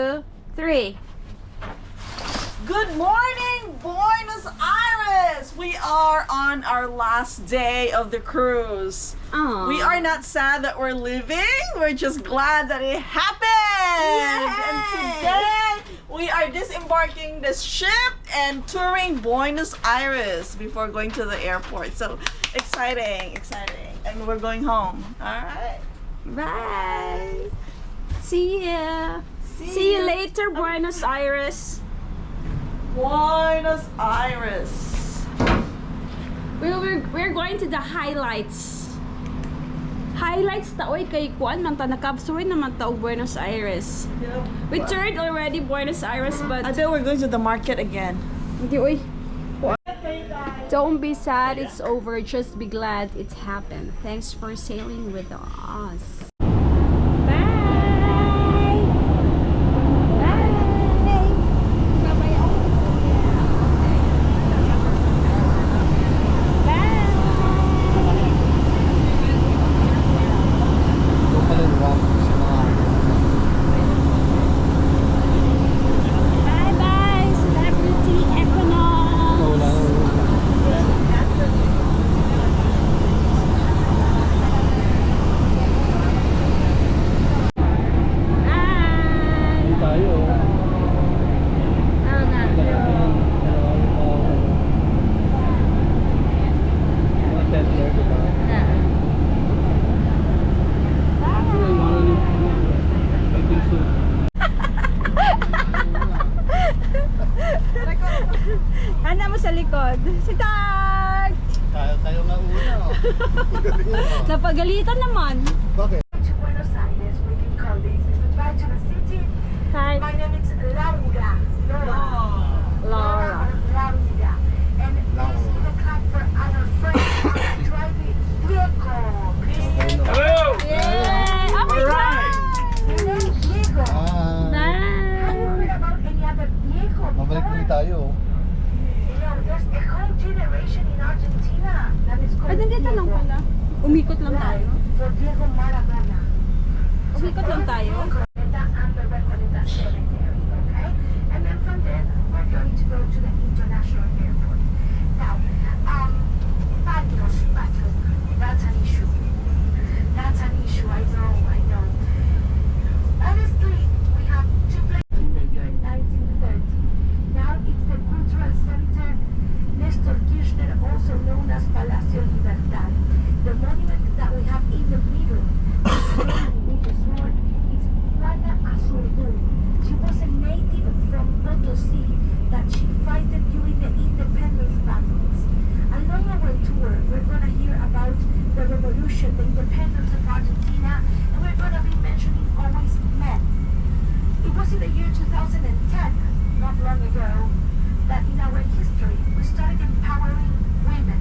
2, 3. Good morning, Buenos Aires! We are on our last day of the cruise. Aww. We are not sad that we're leaving. We're just glad that it happened. Yay! And today we are disembarking the ship and touring Buenos Aires before going to the airport. So exciting. And we're going home. All right. Bye. See ya. See you later, Buenos Aires. Buenos Aires. We're going to the highlights. Highlights ta oy kay kuan man ta nakapsuloy naman ta og Buenos Aires. Yep. We toured already Buenos Aires, but I think we're going to the market again. hindi oy. Don't be sad, it's over. Just be glad it happened. Thanks for sailing with us. Ano mo sa likod? Si Tart! Kayo nga una. Napagalitan naman. Bakit? To Buenos Aires, we can call this. Goodbye to the city. Tart. My name is Laura. Laura. Laura. And this is the club for our friends driving vehicle. Hello! Yay! Oh my God! Your name is Diego. Have Nice! you heard about any other vehicle? Mabalik ulit tayo. You know, there's a whole generation in Argentina that is called Ay, nandito lang Diego. pala. Umikot lang tayo. For Diego Maradona. Umikot lang tayo. And the Recoleta Cemetery, okay? And then from there, we're going to go to the international airport. Now, Baños bathroom, that's an issue. That's an issue, I know. Honestly, we have two places in the year 1930. Now it's the Cultural Center Nestor Kirchner, also known as Palacio Libertad. The monument that we have in the middle, with the sword, is Juana Azurduy. She was a native from Potosí that she fought during the independence battles. Along our tour, we're going to hear about the revolution, the independence of Argentina, and we're going to be mentioning always men. It was in the year 2010, not long ago, that in our history we started empowering women.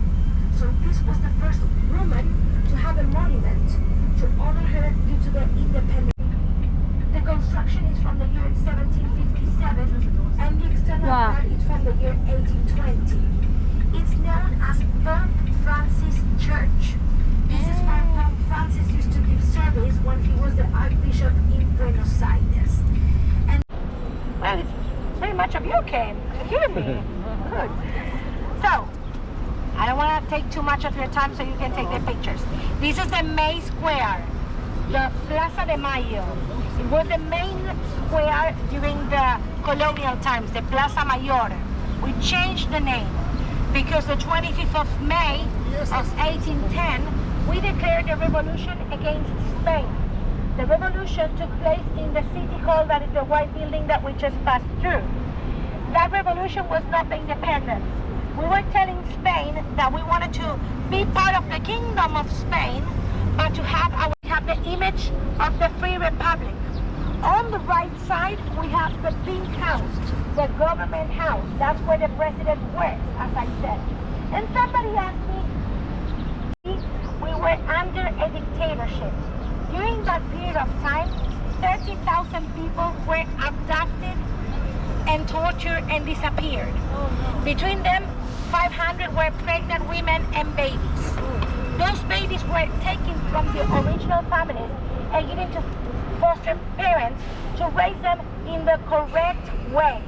So this was the first woman to have a monument to honor her due to the independence. The construction is from the year 1757 and the external Wow. part is from the year 1820. It's known as Pope Francis Church. This is where Pope Francis used to give service when he was the Archbishop in Buenos Aires. And well, it's very much of you came. You and me. Good. So, I don't want to take too much of your time so you can take the pictures. This is the main square, the Plaza de Mayo. It was the main square during the colonial times, the Plaza Mayor. We changed the name because the 25th of May of 1810, we declared the revolution against Spain. The revolution took place in the city hall, that is the white building that we just passed through. That revolution was not the independence. We were telling Spain that we wanted to be part of the kingdom of Spain, but to have the image of the free republic. On the right side, we have the pink house, the government house. That's where the president works, as I said. And somebody asked me, we were under a dictatorship. During that period of time, 30,000 people were abducted and tortured and disappeared. Between them, 500 were pregnant women and babies. Those babies were taken from the original families and given to foster parents to raise them in the correct way.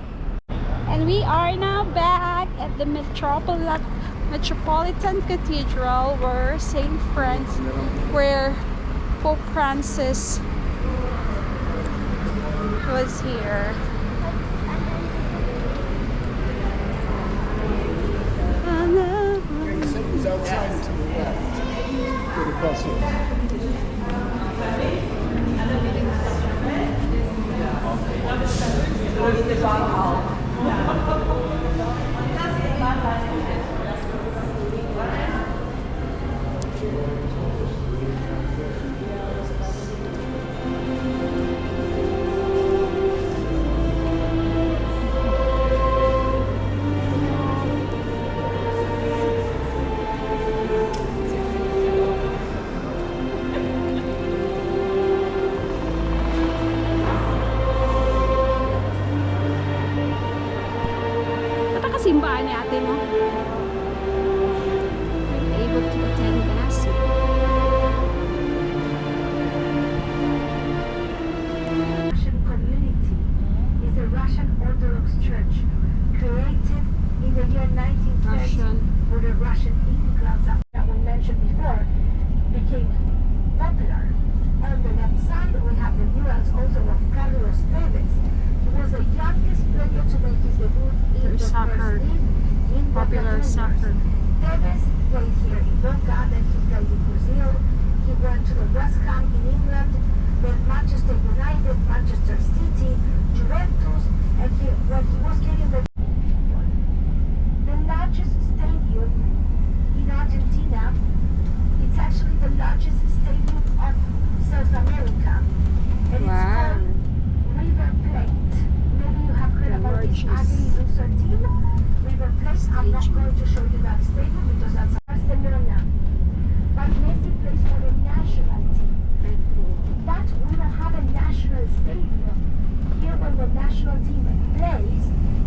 And we are now back at the Metropolitan Cathedral where where Pope Francis was here. It's outside to the left. To the crossroads. Simbahan ni ate mo. I'm able to attend mass. Russian community is a Russian Orthodox Church created in the year 1930 where the Russian immigrants that we mentioned before became popular. On the left side we have the murals also of Carlos Tevez. He was the youngest player to make his debut in the soccer. first league in Popular Boca soccer. Juniors. Tevez played here in Boca, then he played in Brazil. He went to the West Ham in England, then Manchester United, Manchester City, Juventus, and when he was getting the largest stadium in Argentina, it's actually the largest stadium of South America, and it's called River Plate. Maybe you have heard about this ugly loser team, River Plate. I'm not going to show you that stadium because that's Barcelona. But Messi plays for the national team. But we don't have a national stadium. Here when the national team plays,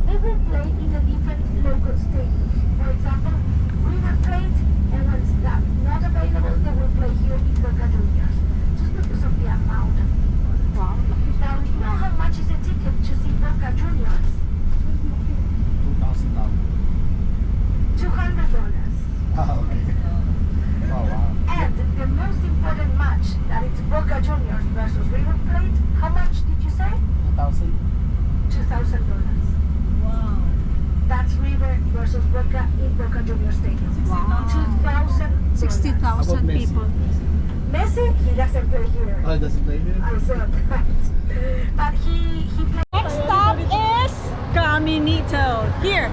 they will play in a different local stadium. For example, River Plate, and when it's not available, they will play here in Boca Juniors. Just because of the amount of people. Wow. Now, you know how much is a ticket to see Boca Juniors? $2,000. $200. Ah, okay. Oh, wow. And the most important match, that it's Boca Juniors versus River Plate, how much did you say? 2,000. $2,000. Wow. That's River versus Boca in Boca Juniors Stadium. Wow. 2,000. 60,000 Messi? people. Messi, he doesn't play here. Oh, it doesn't play here? I said that. But he plays. Next stop is Caminito. Here,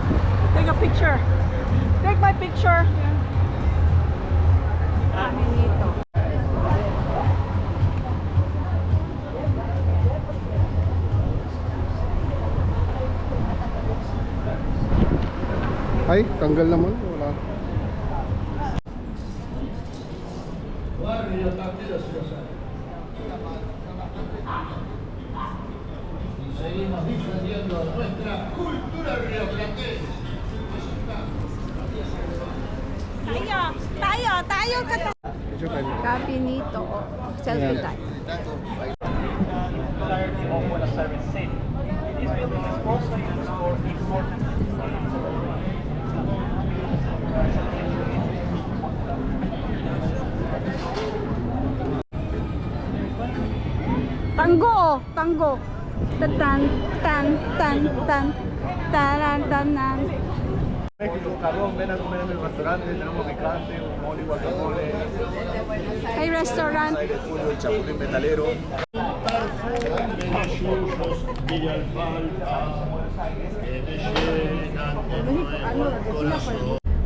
take a picture. Take my picture. Caminito. Ay, tanggal naman. Wala. Seguimos difundiendo nuestra cultura rioplatense. Tayo. Medyo tayo. Caminito. Selfie time. Entirety of Buenos Aires city. This building is also used for important Tango. Tan tanan. México, cabrón, ven a comer en el restaurante, tenemos picante, un mole, guacamole. Hay restaurant. Aire puro, el chapulín metalero.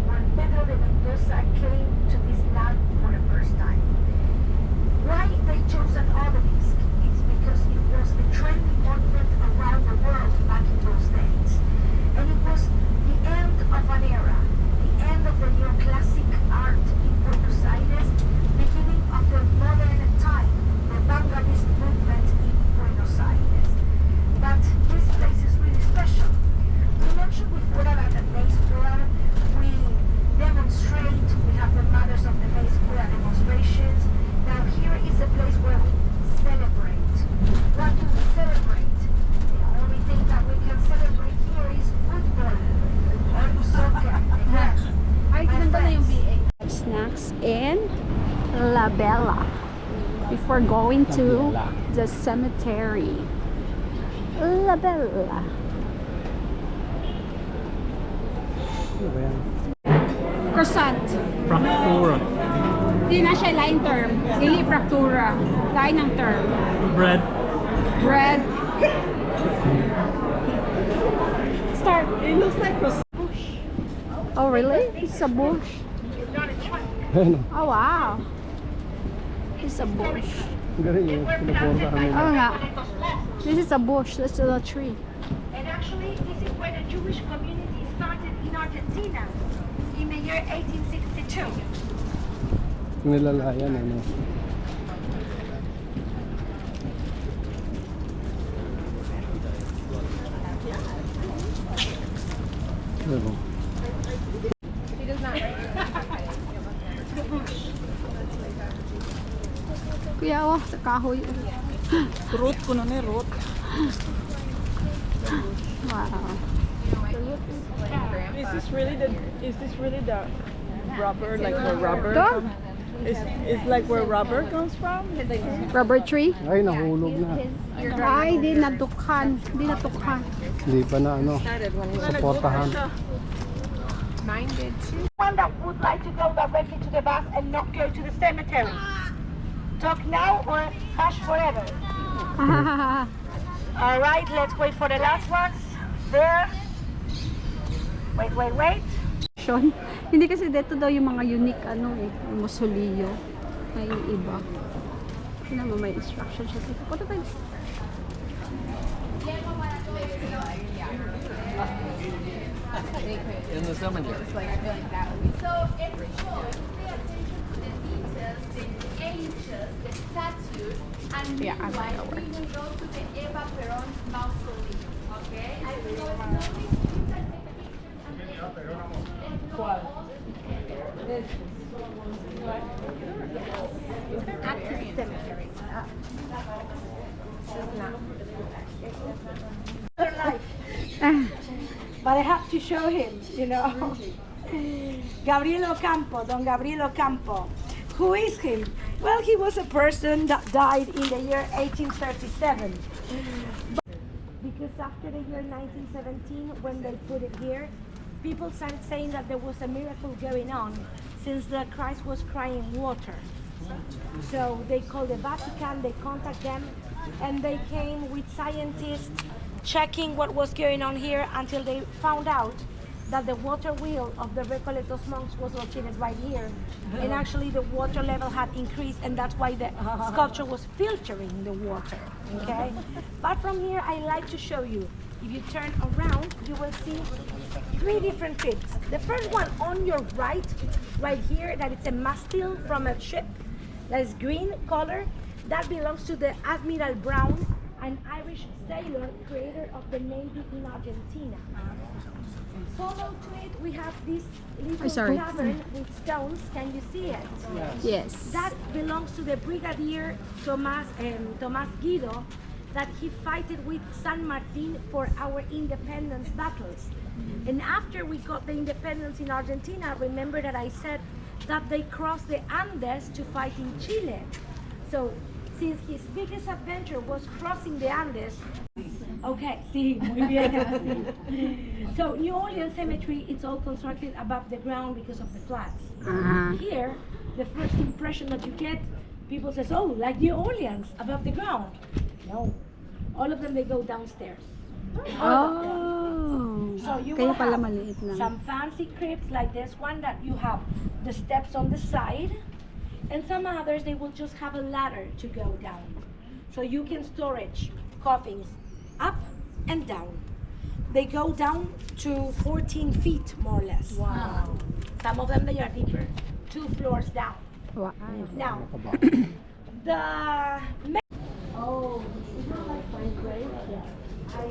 When Pedro de Mendoza came to this land for the first time. Why they chose an obelisk? It's because it was a trending monument around the world back in those days. And it was the end of an era, the end of the neoclassic art in Buenos Aires, beginning of the modern time, the vanguardist movement in Buenos Aires. But this place is really special. We mentioned before that at the May Square, we demonstrate, we have the Mothers of the May Square demonstrations. Now here is a place where we celebrate before going to the cemetery. La Bella. Ano ba yan? Croissant. Fraktura. Hindi na siya line term. Dili fraktura. Line ng term. Bread. Bread. Start. It looks like a Oh, really? It's a bush. Ano? Oh, wow. It's a bush. Galing yun. Pinuporta kami. Oh, nga. This is a bush. That's not a tree. And actually, this is where the Jewish community started in Argentina in the year 1862. Nilalayan, ano? Ano? Kuya, oh, sa kahoy. root. Kuno ni root. Wow. Is this really the rubber, like where rubber Ito? is like where rubber comes from? Rubber tree? Ay, nahulog na. Ay, di natukan. Di natukan. Hindi pa na, ano, suportahan. One that would like to go directly to the bus and not go to the cemetery. Talk now or hush forever. All right, let's wait for the last ones. There. Wait. Sean, hindi kasi dito daw yung mga unique ano eh, yung mausoleo. May iba. Hindi naman may instruction siya dito. Punta tayo. In the cemetery. So every choice, pay attention to the details, the ages, the statues, and meanwhile we will go to the Eva Perón mausoleum. Okay? I will go slowly. You can take pictures and take cemetery. But I have to show him, you know. Gabriel Ocampo, Don Gabriel Ocampo. Who is him? Well, he was a person that died in the year 1837. Because after the year 1917, when they put it here, people started saying that there was a miracle going on since the Christ was crying water. So they called the Vatican, they contacted them, and they came with scientists checking what was going on here until they found out that the water wheel of the Recoletos monks was located right here. And actually the water level had increased, and that's why the sculpture was filtering the water, okay? But from here, I like to show you. If you turn around, you will see three different crypts. The first one on your right here, that it's a mastile from a ship that is green color. That belongs to the Admiral Brown, an Irish sailor, creator of the Navy in Argentina. Follow to it, we have this little cavern with stones. Can you see it? Yes. That belongs to the Brigadier Tomás Guido, that he fighted with San Martin for our independence battles. And after we got the independence in Argentina, remember that I said that they crossed the Andes to fight in Chile. So since his biggest adventure was crossing the Andes, okay, sí, muy bien. So New Orleans Cemetery, it's all constructed above the ground because of the floods. Here, the first impression that you get, people says, oh, like New Orleans, above the ground. No, all of them, they go downstairs. Oh. So you Kaya will pala have maliit lang. some fancy crypts like this one that you have the steps on the side, and some others, they will just have a ladder to go down. So you can storage coffins up and down. They go down to 14 feet, more or less. Wow. Some of them, they are deeper, 2 floors down. Wow. Now, the... Oh, is that like my grave? I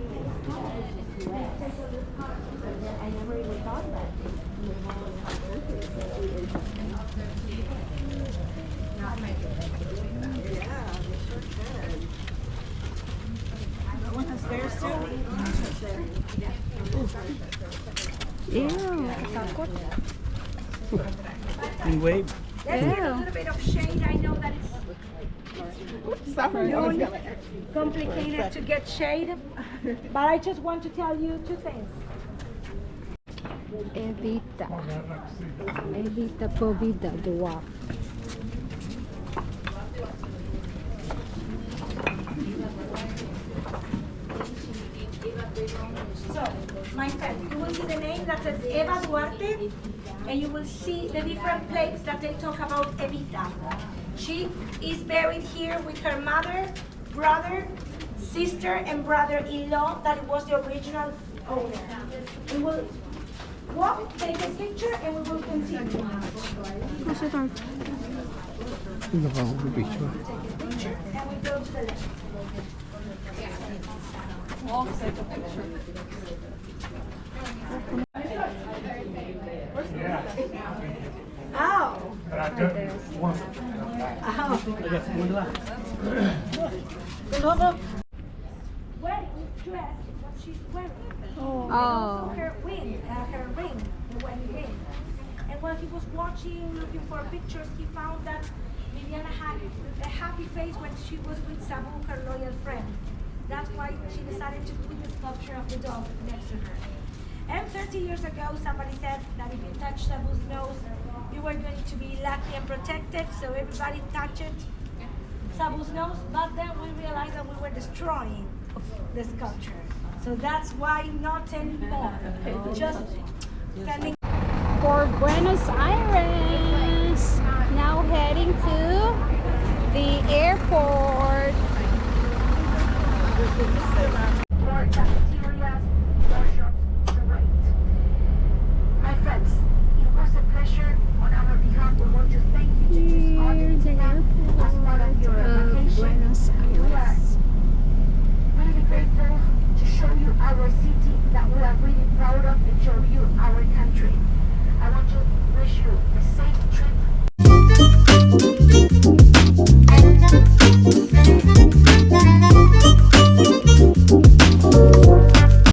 never even thought that. That one has stairs too. Ew, nakatakot. Yung wave. Let's get a little bit of shade. I know that it's complicated to get shade, but I just want to tell you two things. Evita. Evita Povida Dua. So, my friend, you will see the name that says Eva Duarte, and you will see the different plates that they talk about Evita. She is buried here with her mother, brother, sister, and brother-in-law that was the original owner. We will walk, take a picture, and we will continue. Take a picture, and we go to the left. Walk, take a picture. Oh. Wedding dress is what she's wearing. Oh. Also her ring, the wedding ring. And while he was watching, looking for pictures, he found that Viviana had a happy face when she was with Sabu, her loyal friend. That's why she decided to put the sculpture of the dog next to her. And 30 years ago, somebody said that if you touch Sabu's nose, you were going to be lucky and protected, so everybody touched Sabu's nose, but then we realized that we were destroying the sculpture. So that's why not anymore. Just sending. For Buenos Aires. Now heading to the airport. More cafeterias, more shops to wait. My friends, it was a pleasure. On our behalf, we want to thank you to choose Argentina as part of your vacation. Buenos We are Aires. really grateful to show you our city that we are really proud of and show you